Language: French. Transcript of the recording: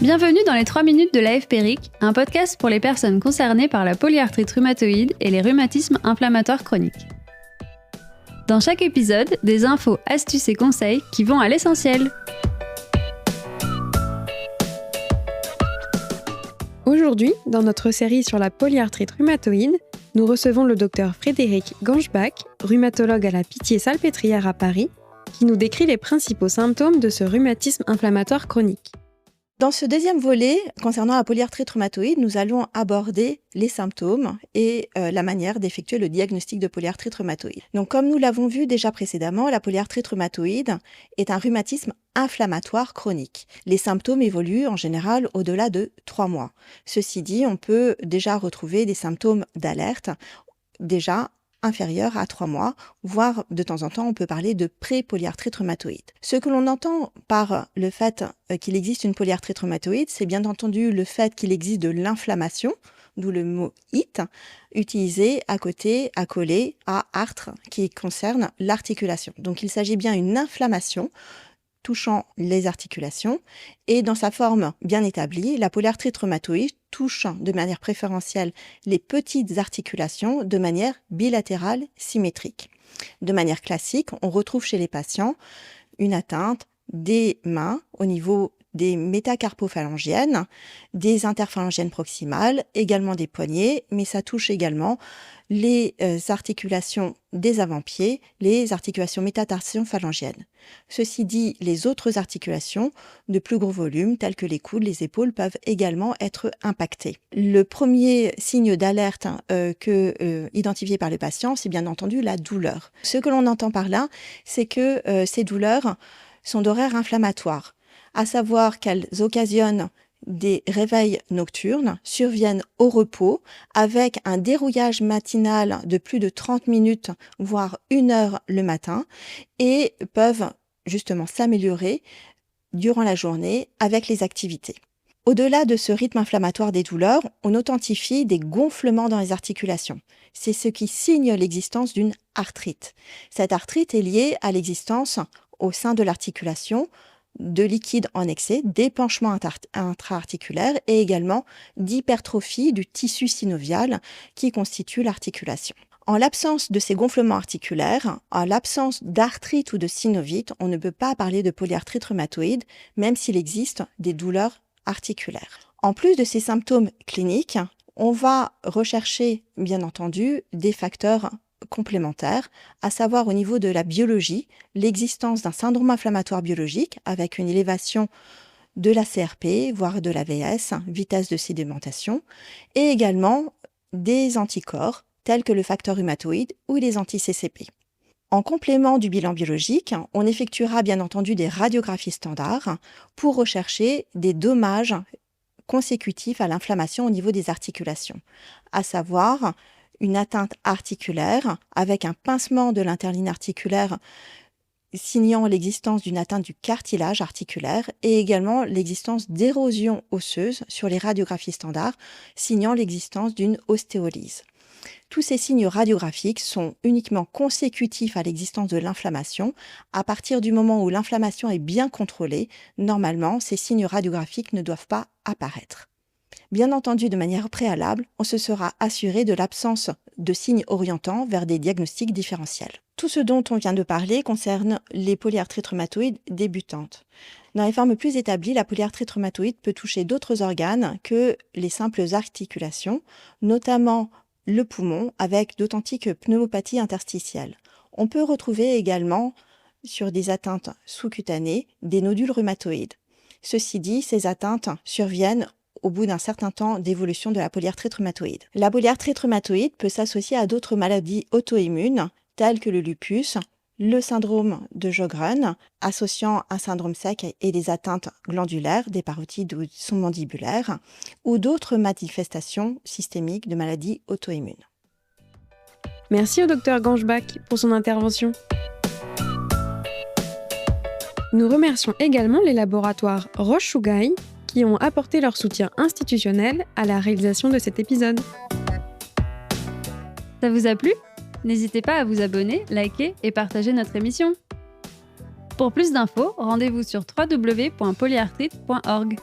Bienvenue dans les 3 minutes de l'AFPRIC, un podcast pour les personnes concernées par la polyarthrite rhumatoïde et les rhumatismes inflammatoires chroniques. Dans chaque épisode, des infos, astuces et conseils qui vont à l'essentiel. Aujourd'hui, dans notre série sur la polyarthrite rhumatoïde, nous recevons le docteur Frédéric Ganschbach, rhumatologue à la Pitié-Salpêtrière à Paris, qui nous décrit les principaux symptômes de ce rhumatisme inflammatoire chronique. Dans ce deuxième volet, concernant la polyarthrite rhumatoïde, nous allons aborder les symptômes et la manière d'effectuer le diagnostic de polyarthrite rhumatoïde. Donc, comme nous l'avons vu déjà précédemment, la polyarthrite rhumatoïde est un rhumatisme inflammatoire chronique. Les symptômes évoluent en général au-delà de 3 mois. Ceci dit, on peut déjà retrouver des symptômes d'alerte déjà inférieur à 3 mois, voire de temps en temps, on peut parler de pré-polyarthrite rhumatoïde. Ce que l'on entend par le fait qu'il existe une polyarthrite rhumatoïde, c'est bien entendu le fait qu'il existe de l'inflammation, d'où le mot IT, utilisé accolé à artre, qui concerne l'articulation. Donc il s'agit bien d'une inflammation touchant les articulations, et dans sa forme bien établie, la polyarthrite rhumatoïde touche de manière préférentielle les petites articulations de manière bilatérale symétrique. De manière classique, on retrouve chez les patients une atteinte des mains au niveau des métacarpophalangiennes, des interphalangiennes proximales, également des poignets, mais ça touche également les articulations des avant-pieds, les articulations métatarsiophalangiennes. Ceci dit, les autres articulations de plus gros volume, telles que les coudes, les épaules, peuvent également être impactées. Le premier signe d'alerte identifié par le patient, c'est bien entendu la douleur. Ce que l'on entend par là, c'est que ces douleurs sont d'horaire inflammatoire, à savoir qu'elles occasionnent des réveils nocturnes, surviennent au repos, avec un dérouillage matinal de plus de 30 minutes, voire 1 heure le matin, et peuvent justement s'améliorer durant la journée avec les activités. Au-delà de ce rythme inflammatoire des douleurs, on authentifie des gonflements dans les articulations. C'est ce qui signe l'existence d'une arthrite. Cette arthrite est liée à l'existence au sein de l'articulation de liquide en excès, d'épanchement intra-articulaire et également d'hypertrophie du tissu synovial qui constitue l'articulation. En l'absence de ces gonflements articulaires, en l'absence d'arthrite ou de synovite, on ne peut pas parler de polyarthrite rhumatoïde, même s'il existe des douleurs articulaires. En plus de ces symptômes cliniques, on va rechercher, bien entendu, des facteurs complémentaires, à savoir au niveau de la biologie, l'existence d'un syndrome inflammatoire biologique avec une élévation de la CRP, voire de l'AVS, vitesse de sédimentation, et également des anticorps tels que le facteur rhumatoïde ou les anti-CCP. En complément du bilan biologique, on effectuera bien entendu des radiographies standards pour rechercher des dommages consécutifs à l'inflammation au niveau des articulations, à savoir une atteinte articulaire avec un pincement de l'interligne articulaire signant l'existence d'une atteinte du cartilage articulaire et également l'existence d'érosion osseuse sur les radiographies standards signant l'existence d'une ostéolyse. Tous ces signes radiographiques sont uniquement consécutifs à l'existence de l'inflammation. À partir du moment où l'inflammation est bien contrôlée, normalement, ces signes radiographiques ne doivent pas apparaître. Bien entendu, de manière préalable, on se sera assuré de l'absence de signes orientants vers des diagnostics différentiels. Tout ce dont on vient de parler concerne les polyarthrites rhumatoïdes débutantes. Dans les formes plus établies, la polyarthrite rhumatoïde peut toucher d'autres organes que les simples articulations, notamment le poumon avec d'authentiques pneumopathies interstitielles. On peut retrouver également, sur des atteintes sous-cutanées, des nodules rhumatoïdes. Ceci dit, ces atteintes surviennent au bout d'un certain temps d'évolution de la polyarthrite rhumatoïde. La polyarthrite rhumatoïde peut s'associer à d'autres maladies auto-immunes, telles que le lupus, le syndrome de Sjögren, associant un syndrome sec et des atteintes glandulaires, des parotides ou mandibulaires, ou d'autres manifestations systémiques de maladies auto-immunes. Merci au docteur Ganschbach pour son intervention. Nous remercions également les laboratoires Roche-Chougaï qui ont apporté leur soutien institutionnel à la réalisation de cet épisode. Ça vous a plu ? N'hésitez pas à vous abonner, liker et partager notre émission. Pour plus d'infos, rendez-vous sur www.polyarthrite.org.